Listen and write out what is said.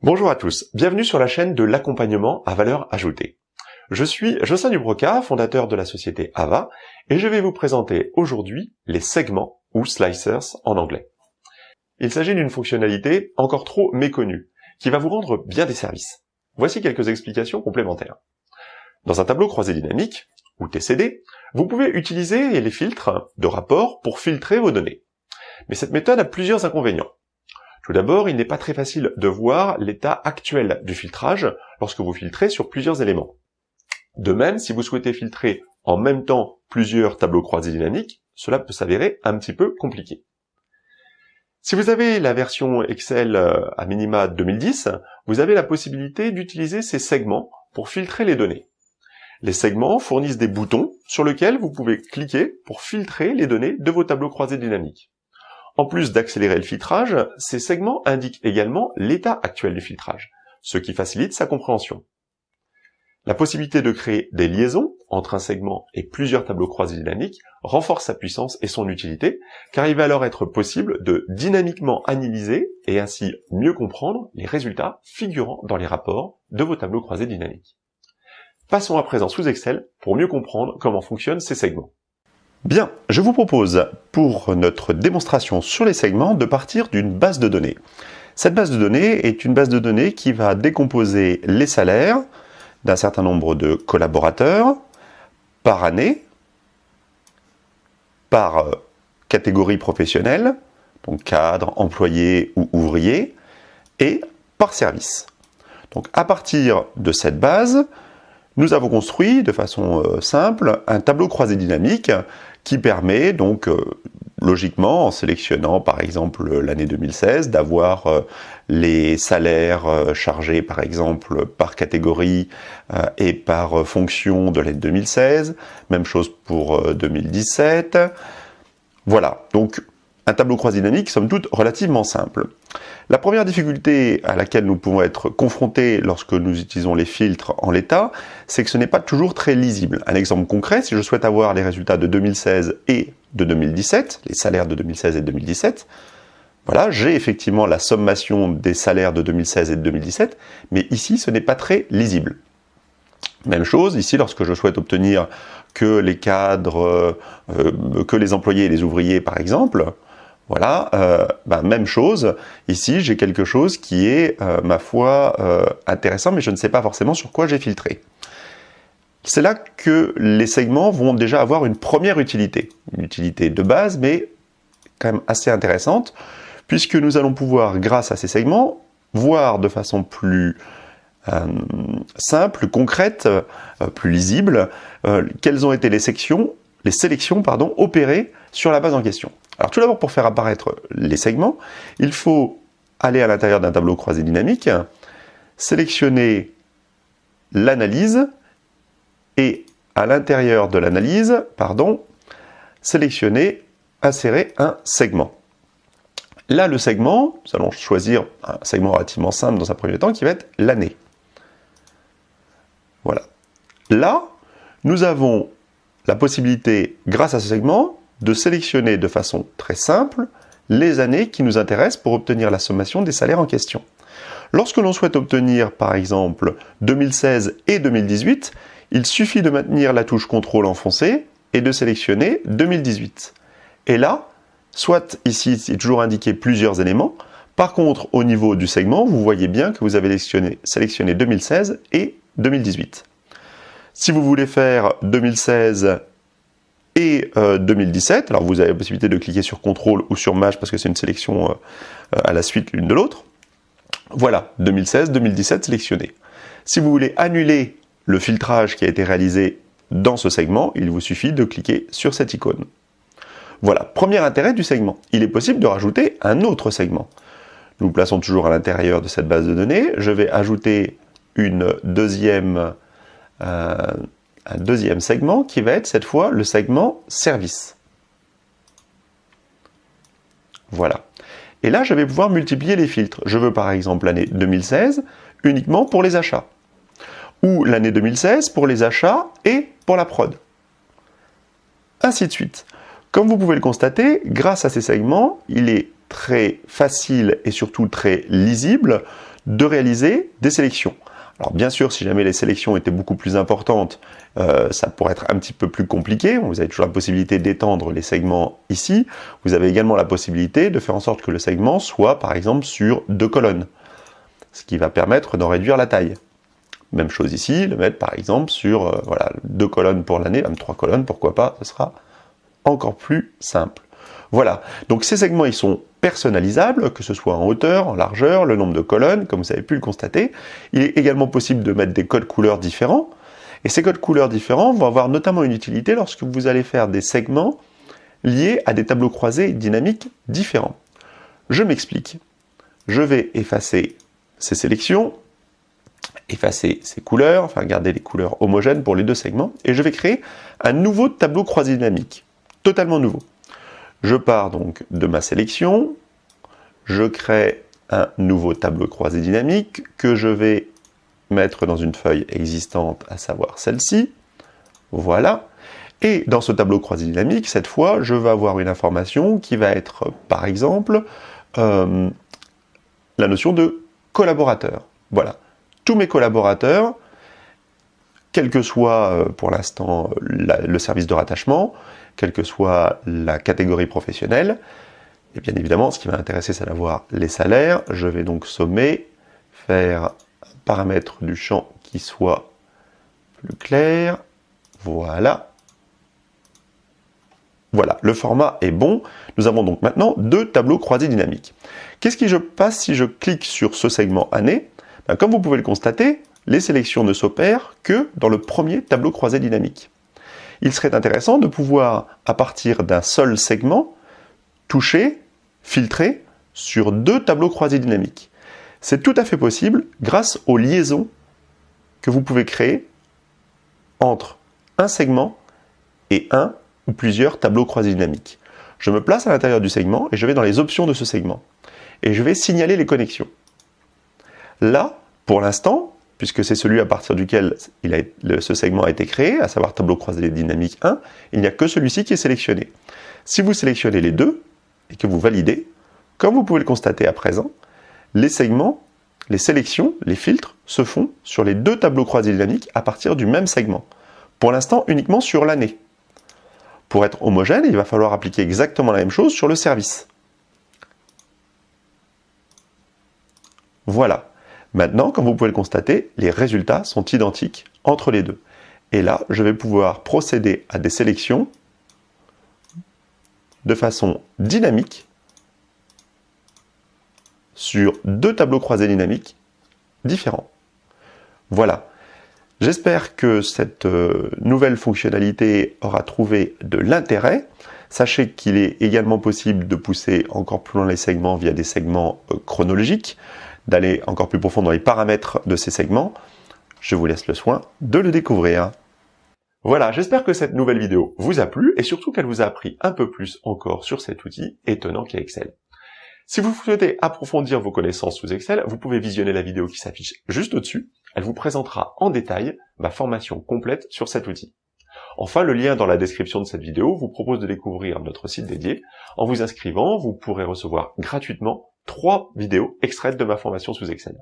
Bonjour à tous, bienvenue sur la chaîne de l'accompagnement à valeur ajoutée. Je suis Jocelyn Dubroca, fondateur de la société Ava, et je vais vous présenter aujourd'hui les segments, ou slicers en anglais. Il s'agit d'une fonctionnalité encore trop méconnue, qui va vous rendre bien des services. Voici quelques explications complémentaires. Dans un tableau croisé dynamique, ou TCD, vous pouvez utiliser les filtres de rapport pour filtrer vos données. Mais cette méthode a plusieurs inconvénients. Tout d'abord, il n'est pas très facile de voir l'état actuel du filtrage lorsque vous filtrez sur plusieurs éléments. De même, si vous souhaitez filtrer en même temps plusieurs tableaux croisés dynamiques, cela peut s'avérer un petit peu compliqué. Si vous avez la version Excel à minima 2010, vous avez la possibilité d'utiliser ces segments pour filtrer les données. Les segments fournissent des boutons sur lesquels vous pouvez cliquer pour filtrer les données de vos tableaux croisés dynamiques. En plus d'accélérer le filtrage, ces segments indiquent également l'état actuel du filtrage, ce qui facilite sa compréhension. La possibilité de créer des liaisons entre un segment et plusieurs tableaux croisés dynamiques renforce sa puissance et son utilité, car il va alors être possible de dynamiquement analyser et ainsi mieux comprendre les résultats figurant dans les rapports de vos tableaux croisés dynamiques. Passons à présent sous Excel pour mieux comprendre comment fonctionnent ces segments. Bien, je vous propose pour notre démonstration sur les segments de partir d'une base de données. Cette base de données est une base de données qui va décomposer les salaires d'un certain nombre de collaborateurs par année, par catégorie professionnelle, donc cadre, employé ou ouvrier, et par service. Donc à partir de cette base, nous avons construit de façon simple un tableau croisé dynamique qui permet donc logiquement, en sélectionnant par exemple l'année 2016, d'avoir les salaires chargés par exemple par catégorie et par fonction de l'année 2016, même chose pour 2017. Voilà, donc un tableau croisé dynamique, somme toute, relativement simple. La première difficulté à laquelle nous pouvons être confrontés lorsque nous utilisons les filtres en l'état, c'est que ce n'est pas toujours très lisible. Un exemple concret, si je souhaite avoir les résultats de 2016 et de 2017, les salaires de 2016 et de 2017, voilà, j'ai effectivement la sommation des salaires de 2016 et de 2017, mais ici, ce n'est pas très lisible. Même chose, ici, lorsque je souhaite obtenir que les cadres, que les employés et les ouvriers, par exemple, voilà, même chose, ici j'ai quelque chose qui est, ma foi, intéressant, mais je ne sais pas forcément sur quoi j'ai filtré. C'est là que les segments vont déjà avoir une première utilité. Une utilité de base, mais quand même assez intéressante, puisque nous allons pouvoir, grâce à ces segments, voir de façon plus simple, concrète, plus lisible, quelles ont été les sélections opérées sur la base en question. Alors tout d'abord, pour faire apparaître les segments, il faut aller à l'intérieur d'un tableau croisé dynamique, sélectionner l'analyse et à l'intérieur de l'analyse, sélectionner, insérer un segment. Là, le segment, nous allons choisir un segment relativement simple dans un premier temps qui va être l'année. Voilà. Là, nous avons la possibilité, grâce à ce segment, de sélectionner de façon très simple les années qui nous intéressent pour obtenir la sommation des salaires en question. Lorsque l'on souhaite obtenir, par exemple, 2016 et 2018, il suffit de maintenir la touche CTRL enfoncée et de sélectionner 2018. Et là, soit ici, c'est toujours indiqué plusieurs éléments. Par contre, au niveau du segment, vous voyez bien que vous avez sélectionné 2016 et 2018. Si vous voulez faire 2016 et 2017, alors vous avez la possibilité de cliquer sur CTRL ou sur Maj parce que c'est une sélection à la suite l'une de l'autre. Voilà, 2016, 2017 sélectionné. Si vous voulez annuler le filtrage qui a été réalisé dans ce segment, il vous suffit de cliquer sur cette icône. Voilà, premier intérêt du segment. Il est possible de rajouter un autre segment. Nous le plaçons toujours à l'intérieur de cette base de données. Je vais ajouter un deuxième segment qui va être cette fois le segment service. Voilà. Et là, je vais pouvoir multiplier les filtres. Je veux par exemple l'année 2016 uniquement pour les achats. Ou l'année 2016 pour les achats et pour la prod. Ainsi de suite. Comme vous pouvez le constater, grâce à ces segments, il est très facile et surtout très lisible de réaliser des sélections. Alors bien sûr, si jamais les sélections étaient beaucoup plus importantes, ça pourrait être un petit peu plus compliqué. Vous avez toujours la possibilité d'étendre les segments ici. Vous avez également la possibilité de faire en sorte que le segment soit, par exemple, sur 2 colonnes, ce qui va permettre d'en réduire la taille. Même chose ici, le mettre par exemple sur 2 colonnes pour l'année, même 3 colonnes, pourquoi pas, ce sera encore plus simple. Voilà, donc ces segments ils sont personnalisables, que ce soit en hauteur, en largeur, le nombre de colonnes, comme vous avez pu le constater. Il est également possible de mettre des codes couleurs différents, et ces codes couleurs différents vont avoir notamment une utilité lorsque vous allez faire des segments liés à des tableaux croisés dynamiques différents. Je m'explique. Je vais effacer ces sélections, effacer ces couleurs, enfin garder les couleurs homogènes pour les 2 segments, et je vais créer un nouveau tableau croisé dynamique, totalement nouveau. Je pars donc de ma sélection, je crée un nouveau tableau croisé dynamique que je vais mettre dans une feuille existante, à savoir celle-ci. Voilà. Et dans ce tableau croisé dynamique, cette fois, je vais avoir une information qui va être, par exemple, la notion de collaborateur. Voilà. Tous mes collaborateurs, quel que soit pour l'instant le service de rattachement, quelle que soit la catégorie professionnelle, et bien évidemment, ce qui va m'intéresser, c'est d'avoir les salaires. Je vais donc sommer, faire un paramètre du champ qui soit plus clair. Voilà. Voilà, le format est bon. Nous avons donc maintenant 2 tableaux croisés dynamiques. Qu'est-ce qui se passe si je clique sur ce segment année? Comme vous pouvez le constater, les sélections ne s'opèrent que dans le premier tableau croisé dynamique. Il serait intéressant de pouvoir, à partir d'un seul segment, toucher, filtrer sur 2 tableaux croisés dynamiques. C'est tout à fait possible grâce aux liaisons que vous pouvez créer entre un segment et un ou plusieurs tableaux croisés dynamiques. Je me place à l'intérieur du segment et je vais dans les options de ce segment. Et je vais signaler les connexions. Là, pour l'instant, puisque c'est celui à partir duquel ce segment a été créé, à savoir tableau croisé dynamique 1, il n'y a que celui-ci qui est sélectionné. Si vous sélectionnez les 2 et que vous validez, comme vous pouvez le constater à présent, les segments, les sélections, les filtres se font sur les 2 tableaux croisés dynamiques à partir du même segment. Pour l'instant, uniquement sur l'année. Pour être homogène, il va falloir appliquer exactement la même chose sur le service. Voilà. Maintenant, comme vous pouvez le constater, les résultats sont identiques entre les 2. Et là, je vais pouvoir procéder à des sélections de façon dynamique sur 2 tableaux croisés dynamiques différents. Voilà. J'espère que cette nouvelle fonctionnalité aura trouvé de l'intérêt. Sachez qu'il est également possible de pousser encore plus loin les segments via des segments chronologiques, d'aller encore plus profond dans les paramètres de ces segments. Je vous laisse le soin de le découvrir. Voilà, j'espère que cette nouvelle vidéo vous a plu et surtout qu'elle vous a appris un peu plus encore sur cet outil étonnant qu'est Excel. Si vous souhaitez approfondir vos connaissances sous Excel, vous pouvez visionner la vidéo qui s'affiche juste au-dessus. Elle vous présentera en détail ma formation complète sur cet outil. Enfin, le lien dans la description de cette vidéo vous propose de découvrir notre site dédié. En vous inscrivant, vous pourrez recevoir gratuitement 3 vidéos extraites de ma formation sous Excel.